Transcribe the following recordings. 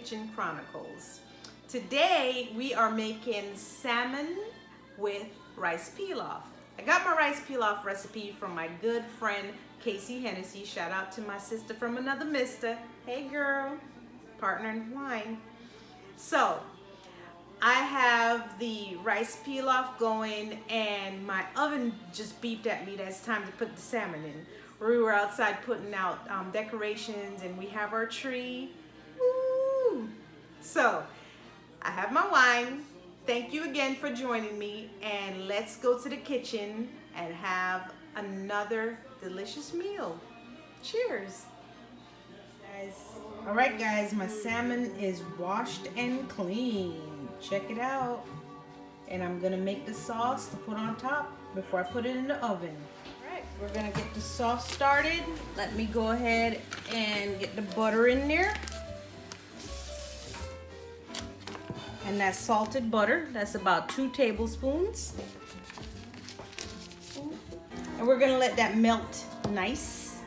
Kitchen Chronicles. Today we are making salmon with rice pilaf. I got my rice pilaf recipe from my good friend Casey Hennessy. Shout out to my sister from another mister. Hey girl, partner in wine. So I have the rice pilaf going and my oven just beeped at me that it's time to put the salmon in. We were outside putting out decorations and we have our tree. Woo! So I have my wine. Thank you again for joining me, and let's go to the kitchen and have another delicious meal. Cheers. All right guys, my salmon is washed and clean. Check it out. And I'm gonna make the sauce to put on top before I put it in the oven. All right, we're gonna get the sauce started. Let me go ahead and get the butter in there. And that's salted butter. That's about 2 tablespoons. And we're gonna let that melt nice.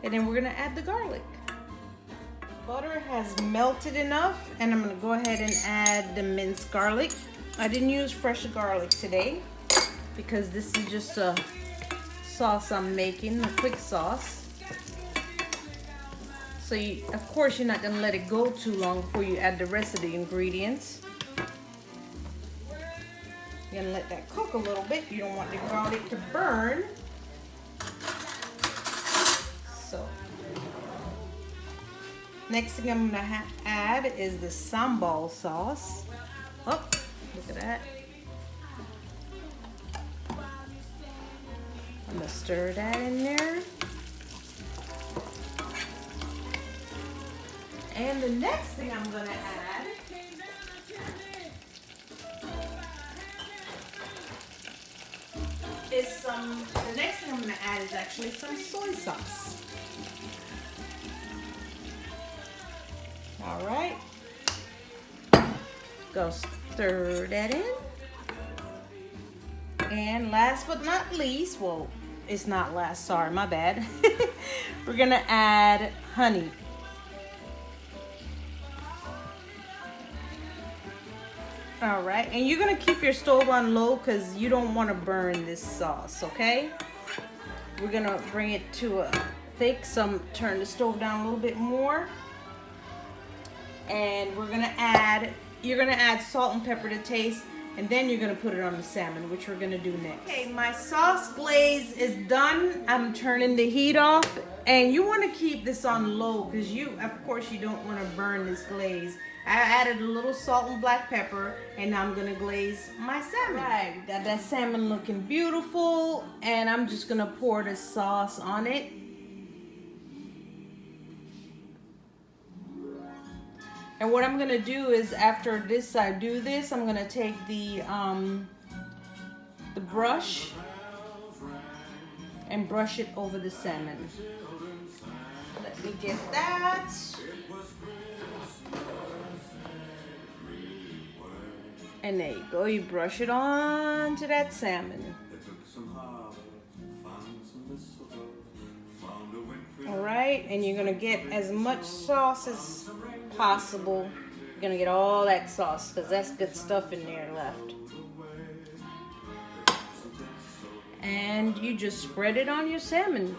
And then we're gonna add the garlic. Butter has melted enough, and I'm gonna go ahead and add the minced garlic. I didn't use fresh garlic today because this is just a sauce I'm making, a quick sauce. So of course you're not gonna let it go too long before you add the rest of the ingredients. You're gonna let that cook a little bit. You don't want the garlic to burn. So next thing I'm gonna add is the sambal sauce. Oh, look at that. I'm gonna stir that in there. And the next thing I'm gonna add is the next thing I'm gonna add is actually some soy sauce. All right, go stir that in. And last but not least, well, it's not last, sorry, my bad. We're gonna add honey. All right, and you're gonna keep your stove on low because you don't want to burn this sauce, okay? We're gonna bring it to a thick, turn the stove down a little bit more. And you're gonna add salt and pepper to taste, and then you're gonna put it on the salmon, which we're gonna do next. Okay, my sauce glaze is done. I'm turning the heat off, and you wanna keep this on low because of course you don't wanna burn this glaze. I added a little salt and black pepper, and now I'm gonna glaze my salmon. All right, got that salmon looking beautiful, and I'm just gonna pour the sauce on it. And what I'm gonna do is after I do this, I'm gonna take the brush and brush it over the salmon. Let me get that. And there you go, you brush it on to that salmon. All right, and you're gonna get as much sauce as possible. You're gonna get all that sauce because that's good stuff in there left. And you just spread it on your salmon.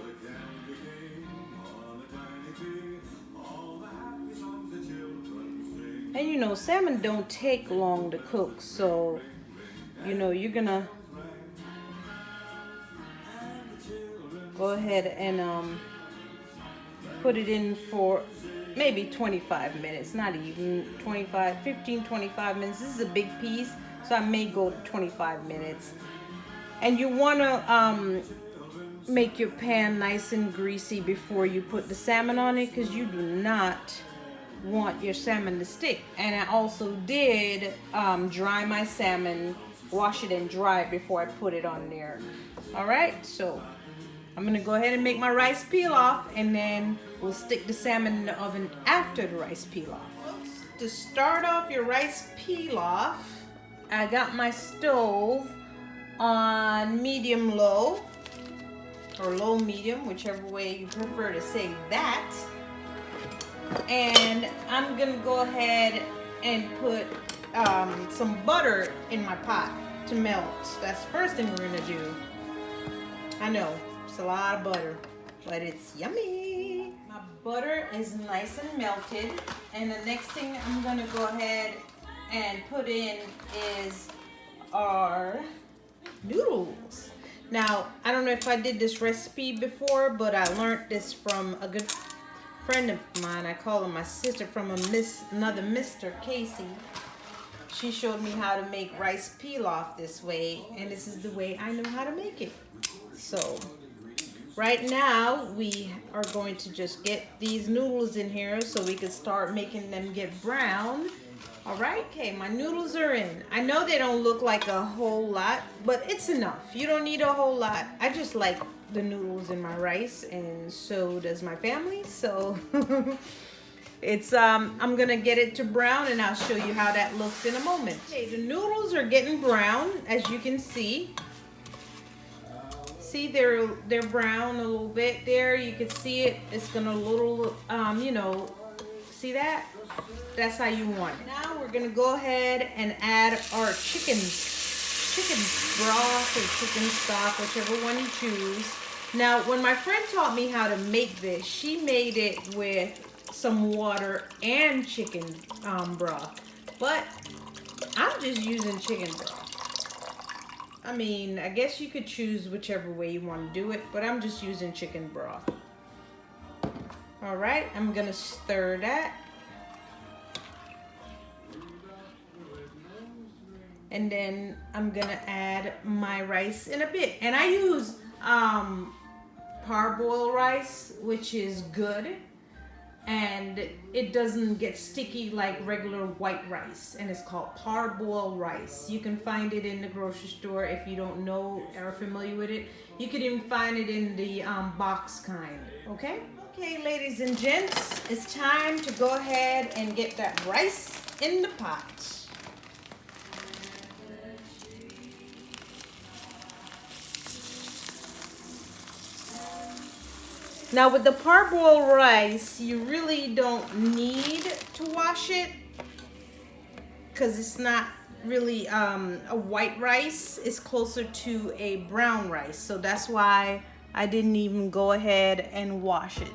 And you know, salmon don't take long to cook, so you know you're gonna go ahead and put it in for maybe 25 minutes, not even 15, 25 minutes. This is a big piece, so I may go to 25 minutes. And you wanna make your pan nice and greasy before you put the salmon on it, because you do not want your salmon to stick. And I also did dry my salmon, wash it and dry it before I put it on there. All right, so I'm gonna go ahead and make my rice pilaf, and then we'll stick the salmon in the oven after the rice pilaf. To start off your rice pilaf, I got my stove on medium low, or low medium, whichever way you prefer to say that. And I'm gonna go ahead and put some butter in my pot to melt. That's the first thing we're gonna do. I know, it's a lot of butter, but it's yummy. My butter is nice and melted. And the next thing I'm gonna go ahead and put in is our noodles. Now, I don't know if I did this recipe before, but I learned this from a good friend of mine. I call her my sister, from another Mr. Casey. She showed me how to make rice pilaf this way, and this is the way I know how to make it. So right now we are going to just get these noodles in here so we can start making them get brown. All right, okay, my noodles are in. I know they don't look like a whole lot, but it's enough. You don't need a whole lot. I just like the noodles in my rice, and so does my family. So it's I'm gonna get it to brown, and I'll show you how that looks in a moment. Okay, the noodles are getting brown, as you can see. See, they're brown a little bit there. You can see it. It's gonna little you know, see that? That's how you want it. Now we're gonna go ahead and add our chicken broth or chicken stock, whichever one you choose. Now, when my friend taught me how to make this, she made it with some water and chicken broth, but I'm just using chicken broth. I mean, I guess you could choose whichever way you want to do it, but I'm just using chicken broth. All right, I'm gonna stir that. And then I'm gonna add my rice in a bit. And I use parboiled rice, which is good. And it doesn't get sticky like regular white rice. And it's called parboiled rice. You can find it in the grocery store if you don't know or are familiar with it. You can even find it in the box kind, okay? Okay, ladies and gents, it's time to go ahead and get that rice in the pot. Now with the parboiled rice, you really don't need to wash it because it's not really a white rice. It's closer to a brown rice. So that's why I didn't even go ahead and wash it.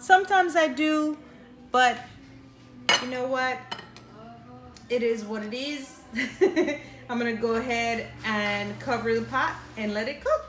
Sometimes I do, but you know what? It is what it is. I'm gonna go ahead and cover the pot and let it cook.